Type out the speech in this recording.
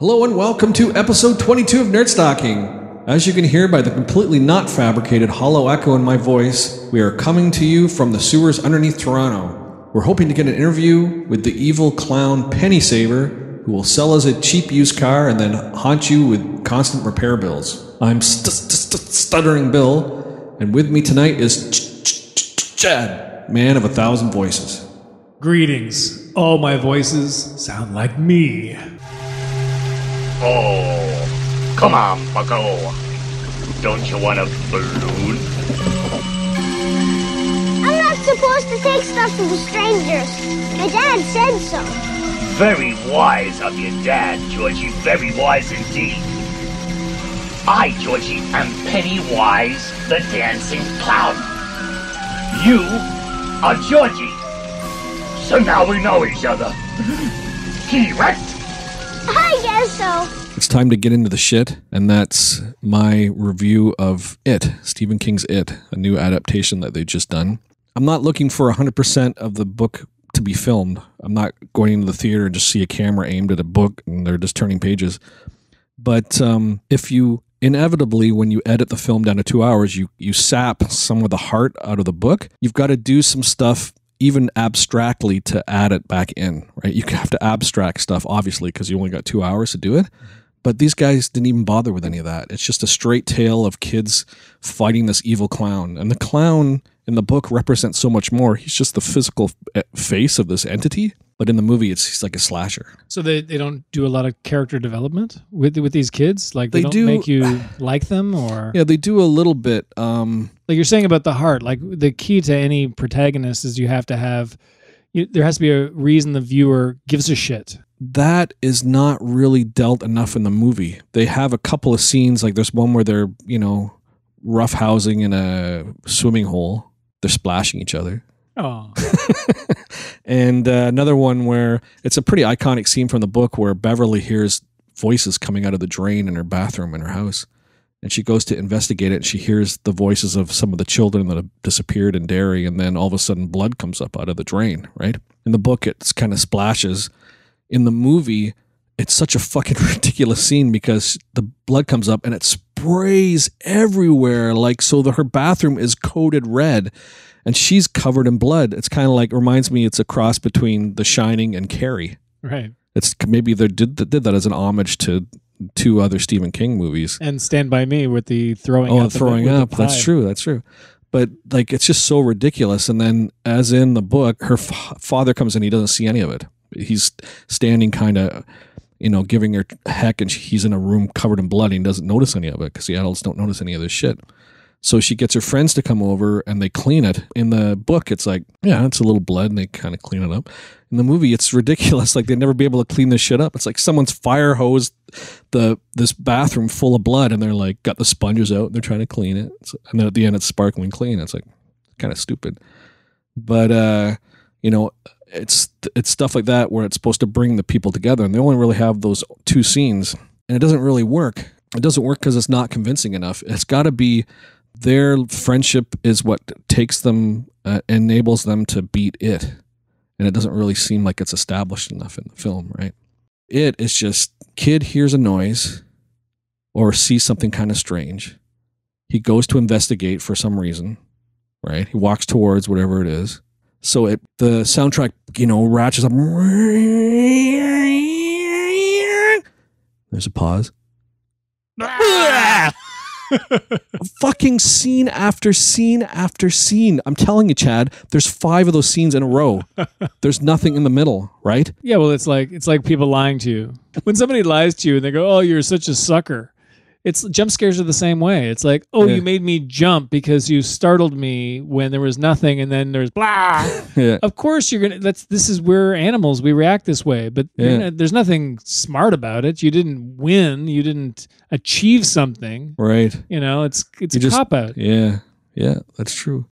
Hello and welcome to episode 22 of Nerdstalking. As you can hear by the completely not fabricated hollow echo in my voice, we are coming to you from the sewers underneath Toronto. We're hoping to get an interview with the evil clown Penny Saver, who will sell us a cheap used car and then haunt you with constant repair bills. I'm Stuttering Bill, and with me tonight is Chad, man of 1,000 voices. Greetings. All my voices sound like me. Oh, come on, bucko. Don't you want a balloon? I'm not supposed to take stuff from strangers. My dad said so. Very wise of your dad, Georgie. Very wise indeed. I, Georgie, am Pennywise the Dancing Clown. You are Georgie. So now we know each other. Correct? I guess so. It's time to get into the shit, and that's my review of It, Stephen King's It, a new adaptation that they've just done. I'm not looking for 100% of the book to be filmed. I'm not going into the theater and just see a camera aimed at a book and they're just turning pages. But if you inevitably, when you edit the film down to 2 hours, you sap some of the heart out of the book, you've got to do some stuff even abstractly to add it back in, right? You have to abstract stuff, obviously, because you only got 2 hours to do it. But these guys didn't even bother with any of that. It's just a straight tale of kids fighting this evil clown. And the clown in the book represents so much more. He's just the physical face of this entity. But in the movie, he's like a slasher. So they don't do a lot of character development with these kids? Like they don't make you like them? Or yeah, they do a little bit. Like you're saying about the heart, like the key to any protagonist is you have to have, there has to be a reason the viewer gives a shit. That is not really dealt enough in the movie. They have a couple of scenes, like there's one where they're, roughhousing in a swimming hole. They're splashing each other. Oh. And another one where it's a pretty iconic scene from the book where Beverly hears voices coming out of the drain in her bathroom in her house. And she goes to investigate it, and she hears the voices of some of the children that have disappeared in Derry, and then all of a sudden blood comes up out of the drain, right? In the book, it's kind of splashes. In the movie, it's such a fucking ridiculous scene because the blood comes up and it sprays everywhere. Like, so her bathroom is coated red and she's covered in blood. It's kind of like, reminds me, it's a cross between The Shining and Carrie. Right. It's maybe they did that as an homage to two other Stephen King movies. And Stand By Me with the throwing up. Oh, throwing up. That's true. That's true. But like, it's just so ridiculous. And then as in the book, her father comes in, he doesn't see any of it. He's standing kind of, giving her heck, and he's in a room covered in blood and he doesn't notice any of it because the adults don't notice any of this shit. So she gets her friends to come over and they clean it. In the book, it's like, yeah, it's a little blood and they kind of clean it up. In the movie, it's ridiculous. Like, they'd never be able to clean this shit up. It's like someone's fire hosed this bathroom full of blood and they're like, got the sponges out and they're trying to clean it. And then at the end, it's sparkling clean. It's like kind of stupid. But, it's stuff like that where it's supposed to bring the people together, and they only really have those two scenes, and it doesn't really work. It doesn't work because it's not convincing enough. It's got to be their friendship is what takes them, enables them to beat it, and it doesn't really seem like it's established enough in the film, right? It is just, kid hears a noise or sees something kind of strange. He goes to investigate for some reason, right? He walks towards whatever it is. So the soundtrack, ratchets up. There's a pause. Fucking scene after scene after scene. I'm telling you, Chad, there's 5 of those scenes in a row. There's nothing in the middle, right? Yeah, well, it's like people lying to you. When somebody lies to you and they go, "Oh, you're such a sucker." It's jump scares are the same way. It's like, oh, yeah. You made me jump because you startled me when there was nothing, and then there's blah. Yeah. Of course you're gonna. We're animals. We react this way, but there's nothing smart about it. You didn't win. You didn't achieve something. Right. It's a cop out. Yeah. Yeah, that's true.